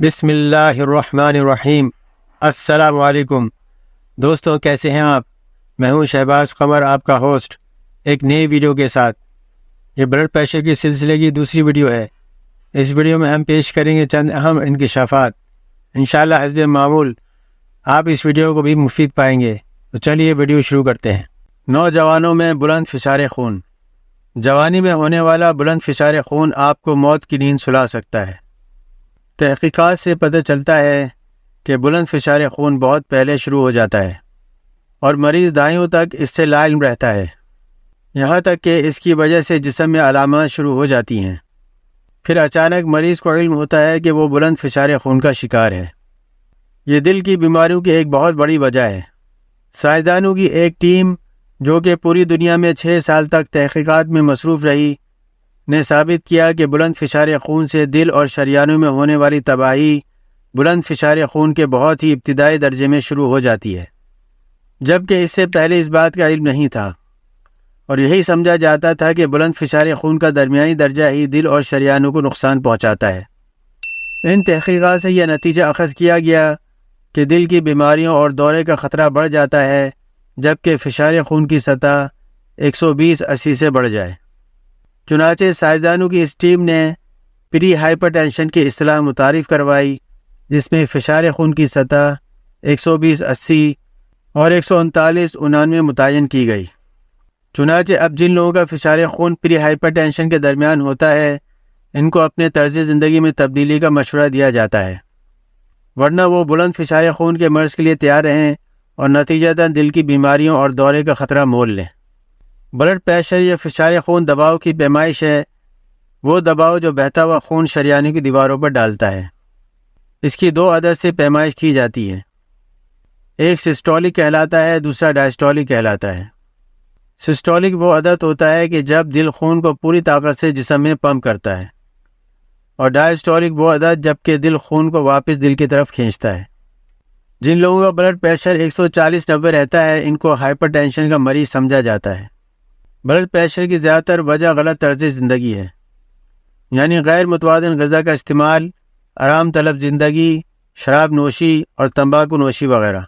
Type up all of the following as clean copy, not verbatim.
بسم اللہ الرحمن الرحیم۔ السلام علیکم دوستوں، کیسے ہیں آپ؟ میں ہوں شہباز قمر، آپ کا ہوسٹ، ایک نئی ویڈیو کے ساتھ۔ یہ بلڈ پریشر کے سلسلے کی دوسری ویڈیو ہے۔ اس ویڈیو میں ہم پیش کریں گے چند اہم انکشافات۔ انشاءاللہ حسب معمول آپ اس ویڈیو کو بھی مفید پائیں گے۔ تو چلیے ویڈیو شروع کرتے ہیں۔ نوجوانوں میں بلند فشار خون۔ جوانی میں ہونے والا بلند فشار خون آپ کو موت کی نیند سلا سکتا ہے۔ تحقیقات سے پتہ چلتا ہے کہ بلند فشار خون بہت پہلے شروع ہو جاتا ہے اور مریض دائیوں تک اس سے لا علم رہتا ہے، یہاں تک کہ اس کی وجہ سے جسم میں علامات شروع ہو جاتی ہیں۔ پھر اچانک مریض کو علم ہوتا ہے کہ وہ بلند فشار خون کا شکار ہے۔ یہ دل کی بیماریوں کی ایک بہت بڑی وجہ ہے۔ سائنسدانوں کی ایک ٹیم جو کہ پوری دنیا میں 6 سال تک تحقیقات میں مصروف رہی نے ثابت کیا کہ بلند فشار خون سے دل اور شریانوں میں ہونے والی تباہی بلند فشار خون کے بہت ہی ابتدائی درجے میں شروع ہو جاتی ہے، جبکہ اس سے پہلے اس بات کا علم نہیں تھا اور یہی سمجھا جاتا تھا کہ بلند فشار خون کا درمیانی درجہ ہی دل اور شریانوں کو نقصان پہنچاتا ہے۔ ان تحقیقات سے یہ نتیجہ اخذ کیا گیا کہ دل کی بیماریوں اور دورے کا خطرہ بڑھ جاتا ہے جبکہ فشار خون کی سطح 120/80 سے بڑھ جائے۔ چنانچہ سائنسدانوں کی اس ٹیم نے پری ہائپر ٹینشن کی اصطلاح متعارف کروائی، جس میں فشار خون کی سطح 120/80 اور 139/99 متعین کی گئی۔ چنانچہ اب جن لوگوں کا فشار خون پری ہائپر ٹینشن کے درمیان ہوتا ہے، ان کو اپنے طرز زندگی میں تبدیلی کا مشورہ دیا جاتا ہے، ورنہ وہ بلند فشار خون کے مرض کے لیے تیار رہیں اور نتیجتاً دل کی بیماریوں اور دورے کا خطرہ مول لیں۔ بلڈ پریشر یا فشار خون دباؤ کی پیمائش ہے، وہ دباؤ جو بہتا ہوا خون شریانوں کی دیواروں پر ڈالتا ہے۔ اس کی 2 عدد سے پیمائش کی جاتی ہے، ایک سسٹولک کہلاتا ہے، دوسرا ڈائسٹولک کہلاتا ہے۔ سسٹولک وہ عدد ہوتا ہے کہ جب دل خون کو پوری طاقت سے جسم میں پمپ کرتا ہے، اور ڈائسٹولک وہ عدد جب کہ دل خون کو واپس دل کی طرف کھینچتا ہے۔ جن لوگوں کا بلڈ پریشر 140/90 رہتا ہے، ان کو ہائپر ٹینشن کا مریض سمجھا جاتا ہے۔ بلڈ پریشر کی زیادہ تر وجہ غلط طرز زندگی ہے، یعنی غیر متوازن غذا کا استعمال، آرام طلب زندگی، شراب نوشی اور تمباکو نوشی وغیرہ۔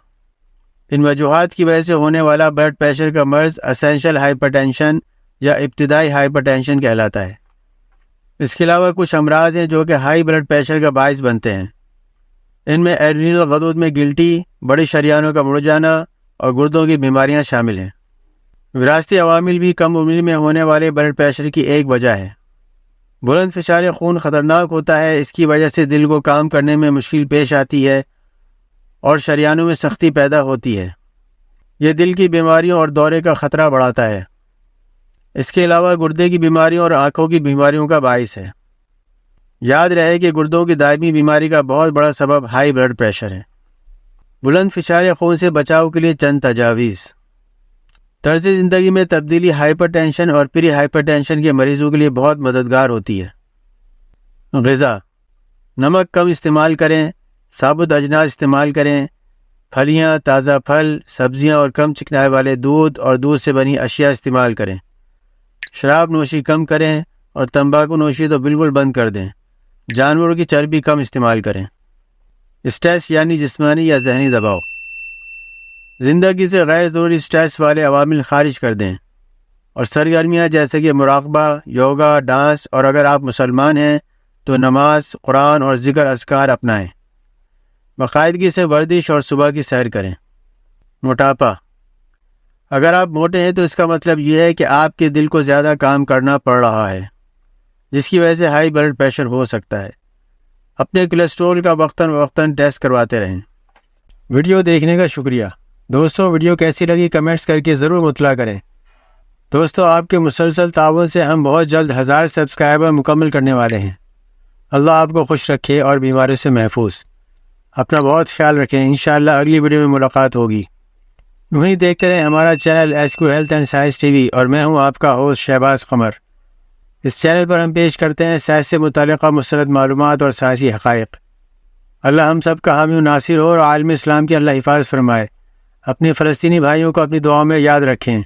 ان وجوہات کی وجہ سے ہونے والا بلڈ پریشر کا مرض اسینشل ہائپر ٹینشن یا ابتدائی ہائپر ٹینشن کہلاتا ہے۔ اس کے علاوہ کچھ امراض ہیں جو کہ ہائی بلڈ پریشر کا باعث بنتے ہیں۔ ان میں ایڈرینل غدود میں گلٹی، بڑی شریانوں کا مڑ جانا اور گردوں کی بیماریاں شامل ہیں۔ وراثتی عوامل بھی کم عمری میں ہونے والے بلڈ پریشر کی ایک وجہ ہے۔ بلند فشار خون خطرناک ہوتا ہے، اس کی وجہ سے دل کو کام کرنے میں مشکل پیش آتی ہے اور شریانوں میں سختی پیدا ہوتی ہے۔ یہ دل کی بیماریوں اور دورے کا خطرہ بڑھاتا ہے۔ اس کے علاوہ گردے کی بیماریوں اور آنکھوں کی بیماریوں کا باعث ہے۔ یاد رہے کہ گردوں کی دائمی بیماری کا بہت بڑا سبب ہائی بلڈ پریشر ہے۔ بلند فشار خون سے بچاؤ کے لیے چند تجاویز۔ طرز زندگی میں تبدیلی ہائپر ٹینشن اور پری ہائپر ٹینشن کے مریضوں کے لیے بہت مددگار ہوتی ہے۔ غذا: نمک کم استعمال کریں، ثابت اجناس استعمال کریں، پھلیاں، تازہ پھل، سبزیاں اور کم چکنائی والے دودھ اور دودھ سے بنی اشیاء استعمال کریں۔ شراب نوشی کم کریں اور تمباکو نوشی تو بالکل بند کر دیں۔ جانوروں کی چربی کم استعمال کریں۔ اسٹریس یعنی جسمانی یا ذہنی دباؤ: زندگی سے غیر ضروری سٹریس والے عوامل خارج کر دیں اور سرگرمیاں جیسے کہ مراقبہ، یوگا، ڈانس اور اگر آپ مسلمان ہیں تو نماز، قرآن اور ذکر اذکار اپنائیں۔ باقاعدگی سے ورزش اور صبح کی سیر کریں۔ موٹاپا: اگر آپ موٹے ہیں تو اس کا مطلب یہ ہے کہ آپ کے دل کو زیادہ کام کرنا پڑ رہا ہے، جس کی وجہ سے ہائی بلڈ پریشر ہو سکتا ہے۔ اپنے کولیسٹرول کا وقتاً ٹیسٹ کرواتے رہیں۔ ویڈیو دیکھنے کا شکریہ دوستوں۔ ویڈیو کیسی لگی کمنٹس کر کے ضرور مطلع کریں۔ دوستوں، آپ کے مسلسل تعاون سے ہم بہت جلد 1000 سبسکرائبر مکمل کرنے والے ہیں۔ اللہ آپ کو خوش رکھے اور بیماریوں سے محفوظ۔ اپنا بہت خیال رکھیں۔ انشاءاللہ اگلی ویڈیو میں ملاقات ہوگی۔ وہیں دیکھتے رہیں ہمارا چینل ایسکو health and science T V, اور میں ہوں آپ کا ہوسٹ شہباز قمر۔ اس چینل پر ہم پیش کرتے ہیں صحت سے متعلقہ مستند معلومات اور سائنسی حقائق۔ اللہ ہم سب کا حامی و ناصر ہو اور عالم اسلام کی اللہ حفاظت فرمائے۔ اپنے فلسطینی بھائیوں کو اپنی دعاؤں میں یاد رکھیں۔